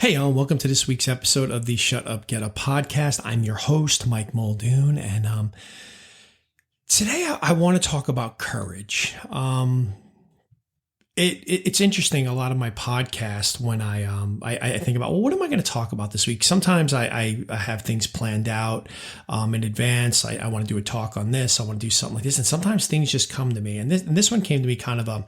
Hey, welcome to this week's episode of the Shut Up, Get Up podcast. I'm your host, Mike Muldoon, and today I want to talk about courage. It's interesting. A lot of my podcast, when I think about, well, what am I going to talk about this week? Sometimes I have things planned out in advance. I want to do a talk on this. I want to do something like this, and sometimes things just come to me. And this one came to me kind of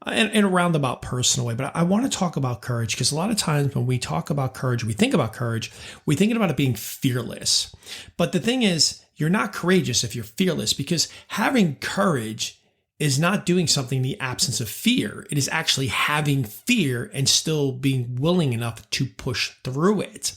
in a roundabout personal way, but I want to talk about courage because a lot of times when we talk about courage, we think about courage, we're thinking about it being fearless. But the thing is, you're not courageous if you're fearless, because having courage is not doing something in the absence of fear. It is actually having fear and still being willing enough to push through it.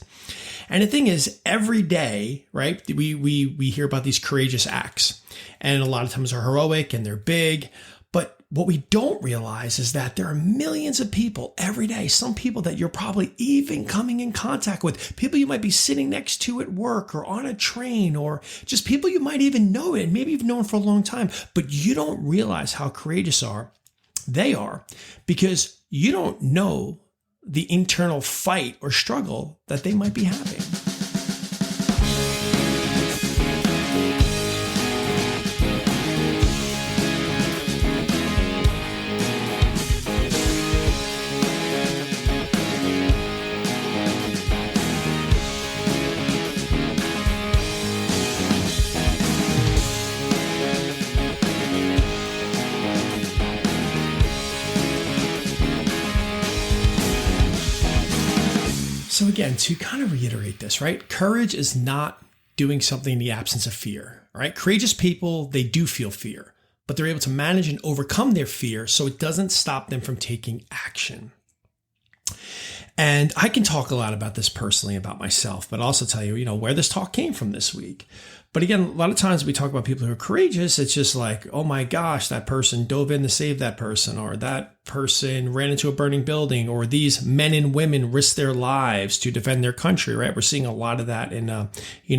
And the thing is, every day, right, we hear about these courageous acts, and a lot of times they're heroic and they're big. But what we don't realize is that there are millions of people every day, some people that you're probably even coming in contact with, people you might be sitting next to at work or on a train, or just people you might even know and maybe you've known for a long time, but you don't realize how courageous they are because you don't know the internal fight or struggle that they might be having. So again, to kind of reiterate this, right? Courage is not doing something in the absence of fear, right? Courageous people, they do feel fear, but they're able to manage and overcome their fear so it doesn't stop them from taking action. And I can talk a lot about this personally, about myself, but also tell you, where this talk came from this week. But again, a lot of times we talk about people who are courageous. It's just like, oh my gosh, that person dove in to save that person, or that person ran into a burning building, or these men and women risked their lives to defend their country, right? We're seeing a lot of that in,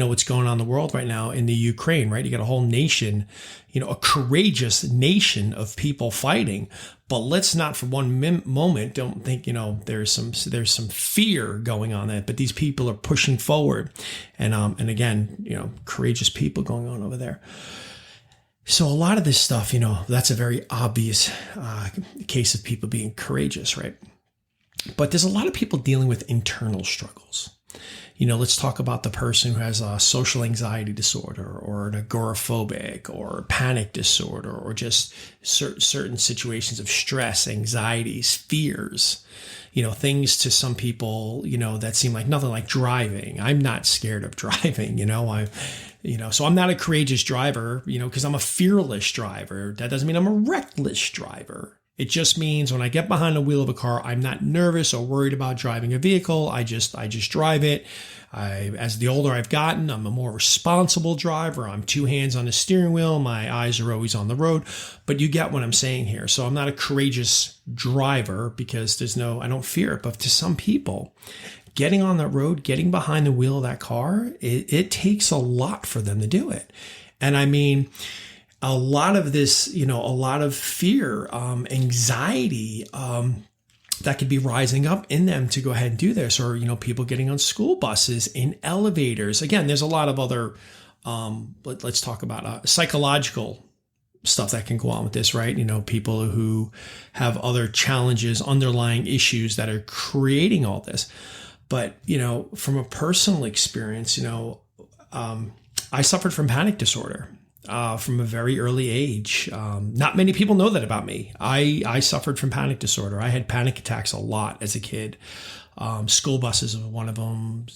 what's going on in the world right now in the Ukraine, right? You got a whole nation, a courageous nation of people fighting. But let's not for one moment don't think, there's some fear going on there, but these people are pushing forward. And again, courageous people going on over there. So a lot of this stuff, that's a very obvious case of people being courageous, right? But there's a lot of people dealing with internal struggles. Let's talk about the person who has a social anxiety disorder, or an agoraphobic or panic disorder, or just certain situations of stress, anxieties, fears, things to some people, that seem like nothing, like driving. I'm not scared of driving, so I'm not a courageous driver, because I'm a fearless driver. That doesn't mean I'm a reckless driver. It just means when I get behind the wheel of a car, I'm not nervous or worried about driving a vehicle. I just drive it. As the older I've gotten, I'm a more responsible driver. I'm two hands on the steering wheel. My eyes are always on the road. But you get what I'm saying here. So I'm not a courageous driver because I don't fear it. But to some people, getting on that road, getting behind the wheel of that car, it takes a lot for them to do it. And I mean, a lot of this, a lot of fear, anxiety, that could be rising up in them to go ahead and do this, or, people getting on school buses, in elevators. Again, there's a lot of other, let's talk about psychological stuff that can go on with this, right? People who have other challenges, underlying issues that are creating all this. But, from a personal experience, I suffered from panic disorder. From a very early age. Not many people know that about me. I suffered from panic disorder. I had panic attacks a lot as a kid. School buses was one of them.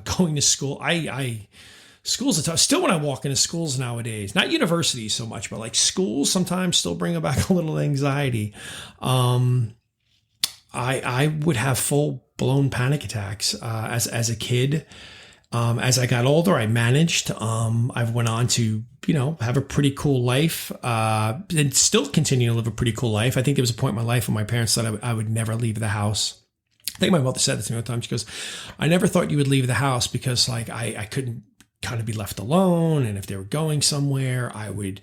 Going to school. Schools are tough. Still, when I walk into schools nowadays, not universities so much, but like schools sometimes still bring back a little anxiety. I would have full blown panic attacks as a kid. As I got older, I managed. I went on to, have a pretty cool life, and still continue to live a pretty cool life. I think there was a point in my life when my parents said I would never leave the house. I think my mother said this to me one time. She goes, I never thought you would leave the house because I couldn't kind of be left alone. And if they were going somewhere, I would,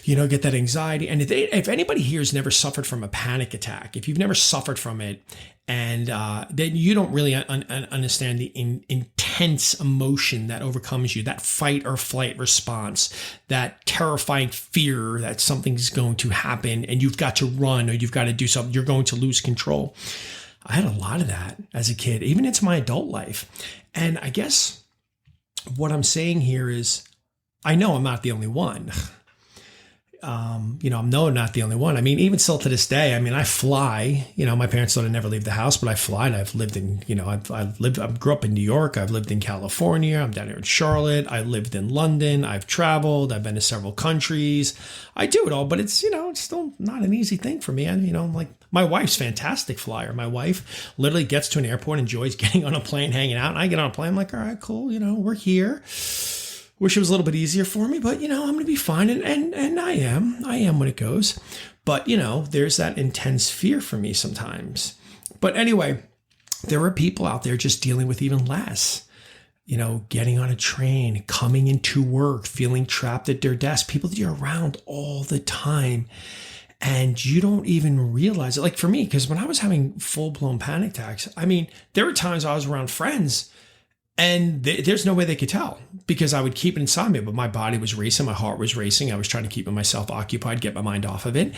get that anxiety. And if anybody here has never suffered from a panic attack, if you've never suffered from it, and then you don't really understand the intense emotion that overcomes you, that fight or flight response, that terrifying fear that something's going to happen and you've got to run or you've got to do something, you're going to lose control. I had a lot of that as a kid, even into my adult life. And I guess what I'm saying here is, I know I'm not the only one. I'm not the only one. I mean, even still to this day, I fly. My parents thought I'd never leave the house, but I fly, and I've lived in, I grew up in New York. I've lived in California. I'm down here in Charlotte. I lived in London. I've traveled. I've been to several countries. I do it all, but it's, it's still not an easy thing for me. My wife's a fantastic flyer. My wife literally gets to an airport, enjoys getting on a plane, hanging out, and I get on a plane. I'm like, all right, cool. We're here. Wish it was a little bit easier for me, but I'm going to be fine. And I am when it goes. But, there's that intense fear for me sometimes. But anyway, there are people out there just dealing with even less, getting on a train, coming into work, feeling trapped at their desk, people that you're around all the time. And you don't even realize it. Like for me, because when I was having full-blown panic attacks, there were times I was around friends and there's no way they could tell because I would keep it inside me, but my body was racing. My heart was racing. I was trying to keep myself occupied, get my mind off of it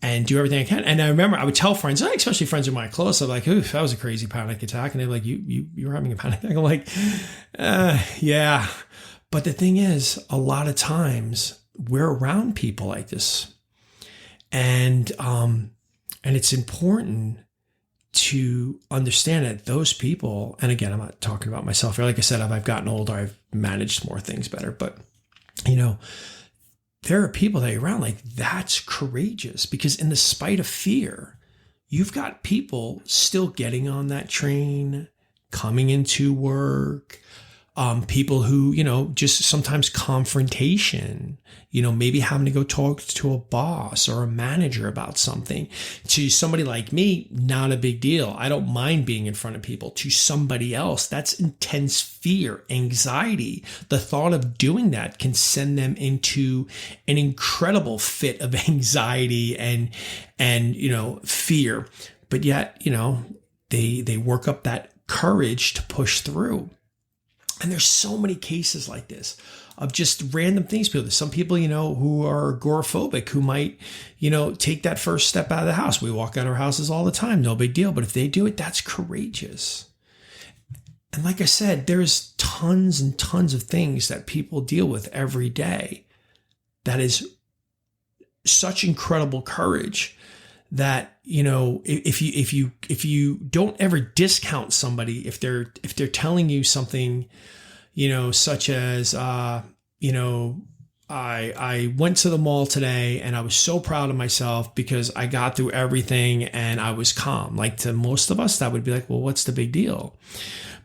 and do everything I can. And I remember I would tell friends, especially friends of mine close, I'm like, oof, that was a crazy panic attack. And they're like, you were having a panic attack? I'm like, yeah. But the thing is, a lot of times we're around people like this. And it's important to understand that those people, and again, I'm not talking about myself here. Like I said, I've gotten older, I've managed more things better, but there are people that you're around like that's courageous because in the spite of fear, you've got people still getting on that train, coming into work, people who, just sometimes confrontation, maybe having to go talk to a boss or a manager about something. To somebody like me, not a big deal. I don't mind being in front of people. To somebody else, that's intense fear, anxiety. The thought of doing that can send them into an incredible fit of anxiety and fear. But yet, they work up that courage to push through. And there's so many cases like this of just random things. Some people, who are agoraphobic, who might, take that first step out of the house. We walk out of our houses all the time. No big deal. But if they do it, that's courageous. And like I said, there's tons and tons of things that people deal with every day. That is such incredible courage that, if you don't ever discount somebody, if they're telling you something, such as, I went to the mall today and I was so proud of myself because I got through everything and I was calm. Like to most of us, that would be like, well, what's the big deal?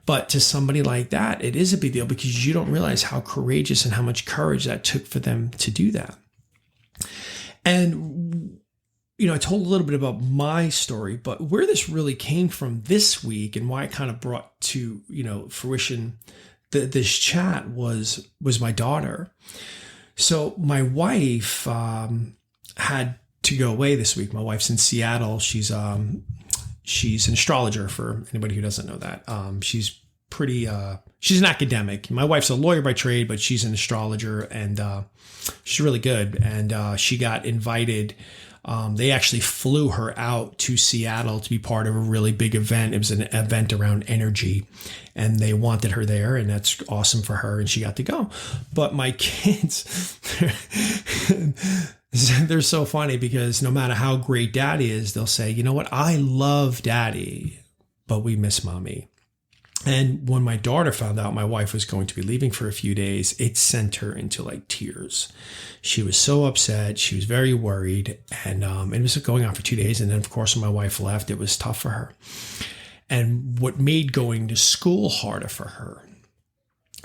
But to somebody like that, it is a big deal because you don't realize how courageous and how much courage that took for them to do that. And I told a little bit about my story, but where this really came from this week and why it kind of brought to, fruition this chat was my daughter. So my wife had to go away this week. My wife's in Seattle. She's an astrologer for anybody who doesn't know that. She's an academic. My wife's a lawyer by trade, but she's an astrologer and she's really good. And she got invited. They actually flew her out to Seattle to be part of a really big event. It was an event around energy and they wanted her there and that's awesome for her. And she got to go. But my kids, they're so funny because no matter how great daddy is, they'll say, you know what? I love daddy, but we miss mommy. And when my daughter found out my wife was going to be leaving for a few days, it sent her into like tears. She was so upset. She was very worried. And it was going on for 2 days. And then, of course, when my wife left, it was tough for her. And what made going to school harder for her.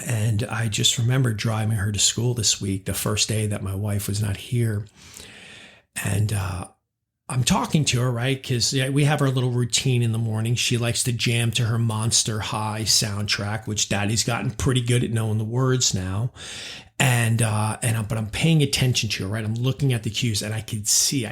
And I just remember driving her to school this week, the first day that my wife was not here. And I'm talking to her, right? Because we have our little routine in the morning. She likes to jam to her Monster High soundtrack, which Daddy's gotten pretty good at knowing the words now. But I'm paying attention to her, right? I'm looking at the cues, and I could see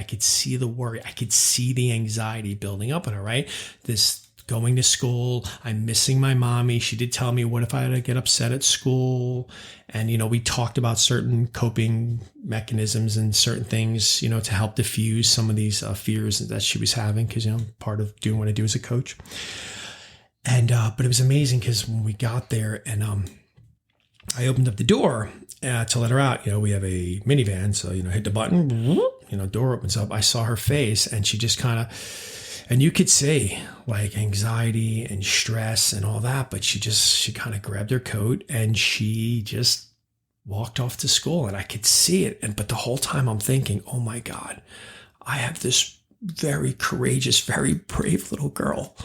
the worry, I could see the anxiety building up in her, right? This going to school, I'm missing my mommy. She did tell me, what if I had to get upset at school? And, we talked about certain coping mechanisms and certain things, to help diffuse some of these fears that she was having. Cause, part of doing what I do as a coach. And, but it was amazing because when we got there and, I opened up the door to let her out. We have a minivan. So, hit the button, door opens up. I saw her face and she just kind of, and you could see like anxiety and stress and all that, but she kind of grabbed her coat and she just walked off to school, and I could see it. But the whole time I'm thinking, oh my God, I have this very courageous, very brave little girl.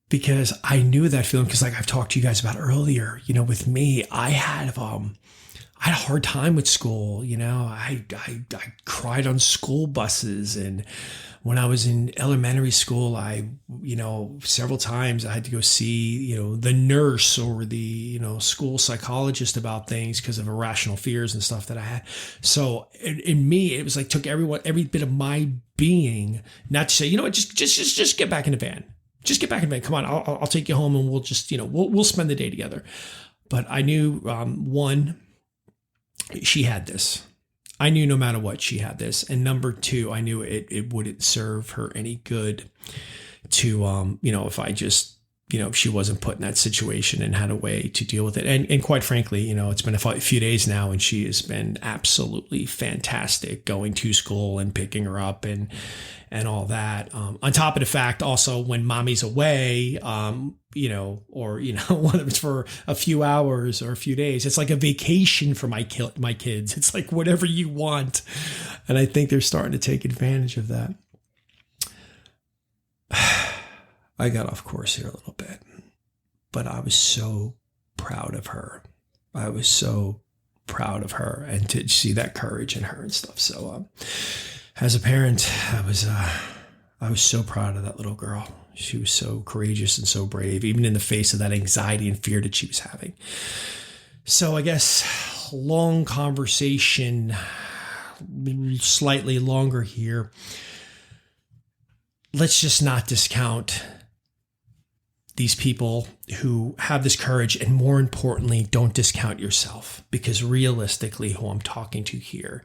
Because I knew that feeling, because like I've talked to you guys about earlier, with me, I had a hard time with school. I cried on school buses, and when I was in elementary school, I several times I had to go see the nurse or the school psychologist about things because of irrational fears and stuff that I had. So in me, it was like took every bit of my being, not to say just get back in the van. Just get back in bed. Come on, I'll take you home and we'll just, we'll spend the day together. But I knew, one, she had this. I knew no matter what, she had this. And number two, I knew it wouldn't serve her any good to, if I just, if she wasn't put in that situation and had a way to deal with it. And quite frankly, it's been a few days now and she has been absolutely fantastic going to school and picking her up and all that. On top of the fact also when mommy's away, or, whether it's for a few hours or a few days, it's like a vacation for my kids. It's like whatever you want. And I think they're starting to take advantage of that. I got off course here a little bit, but I was so proud of her. I was so proud of her, and to see that courage in her and stuff. So, as a parent, I was so proud of that little girl. She was so courageous and so brave, even in the face of that anxiety and fear that she was having. So I guess long conversation, slightly longer here. Let's just not discount these people who have this courage, and more importantly, don't discount yourself, because realistically, who I'm talking to here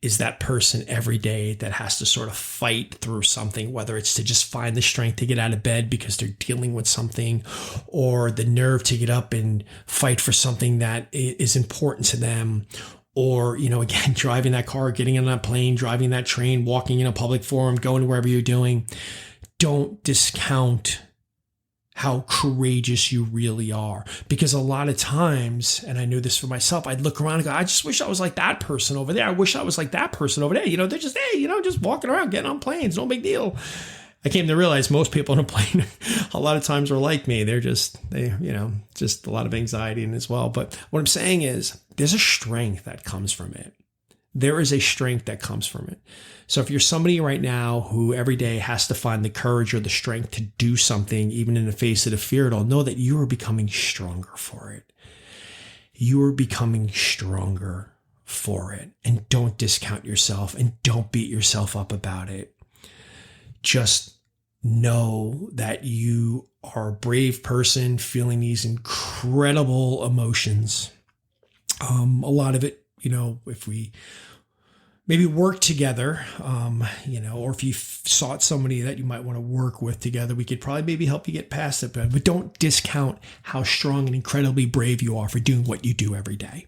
is that person every day that has to sort of fight through something, whether it's to just find the strength to get out of bed because they're dealing with something, or the nerve to get up and fight for something that is important to them, or, again, driving that car, getting on that plane, driving that train, walking in a public forum, going wherever you're doing. Don't discount how courageous you really are. Because a lot of times, and I knew this for myself, I'd look around and go, I just wish I was like that person over there. I wish I was like that person over there. They're just, just walking around, getting on planes. No big deal. I came to realize most people on a plane a lot of times are like me. They're just a lot of anxiety and as well. But what I'm saying is there's a strength that comes from it. There is a strength that comes from it. So if you're somebody right now who every day has to find the courage or the strength to do something, even in the face of the fear at all, know that you are becoming stronger for it. You are becoming stronger for it. And don't discount yourself and don't beat yourself up about it. Just know that you are a brave person feeling these incredible emotions. A lot of it, if we maybe work together, or if you sought somebody that you might want to work with together, we could probably maybe help you get past it. But don't discount how strong and incredibly brave you are for doing what you do every day.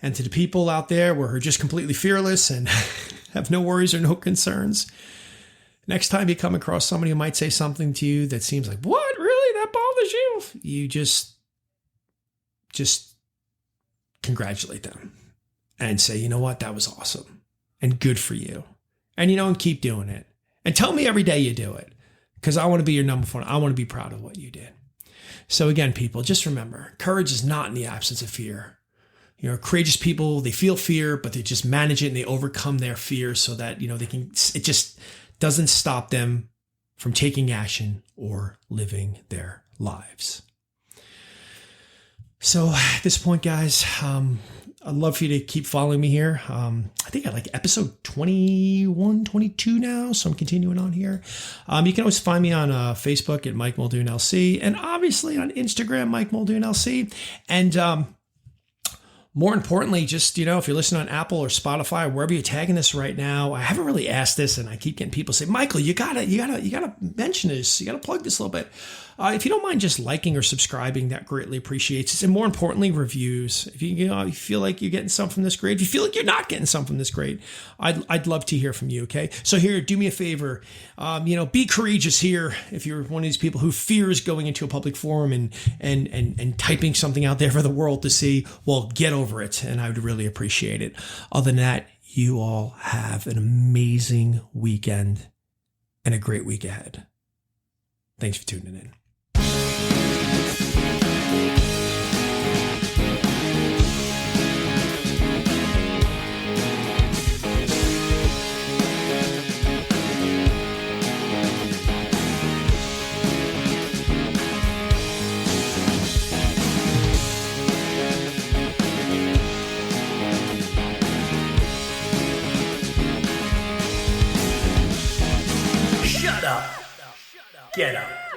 And to the people out there who are just completely fearless and have no worries or no concerns, next time you come across somebody who might say something to you that seems like, what, really? That bothers you? You just congratulate them and say, you know what, that was awesome and good for you. And, keep doing it. And tell me every day you do it, because I want to be your number one. I want to be proud of what you did. So again, people, just remember, courage is not in the absence of fear. Courageous people, they feel fear, but they just manage it and they overcome their fear so that, it just doesn't stop them from taking action or living their lives. So at this point, guys, I'd love for you to keep following me here. I think I like episode 21, 22 now, so I'm continuing on here. You can always find me on Facebook at Mike Muldoon LC, and obviously on Instagram, Mike Muldoon LC. And more importantly, just, if you're listening on Apple or Spotify, or wherever you're tagging this right now, I haven't really asked this, and I keep getting people say, Michael, you gotta mention this. You gotta plug this a little bit. If you don't mind just liking or subscribing, that greatly appreciates it. And more importantly, reviews. If you feel like you're getting something from this great, if you feel like you're not getting something from this great, I'd love to hear from you. Okay. So here, do me a favor, be courageous here. If you're one of these people who fears going into a public forum and typing something out there for the world to see, well, get over it. And I would really appreciate it. Other than that, you all have an amazing weekend and a great week ahead. Thanks for tuning in. Get up.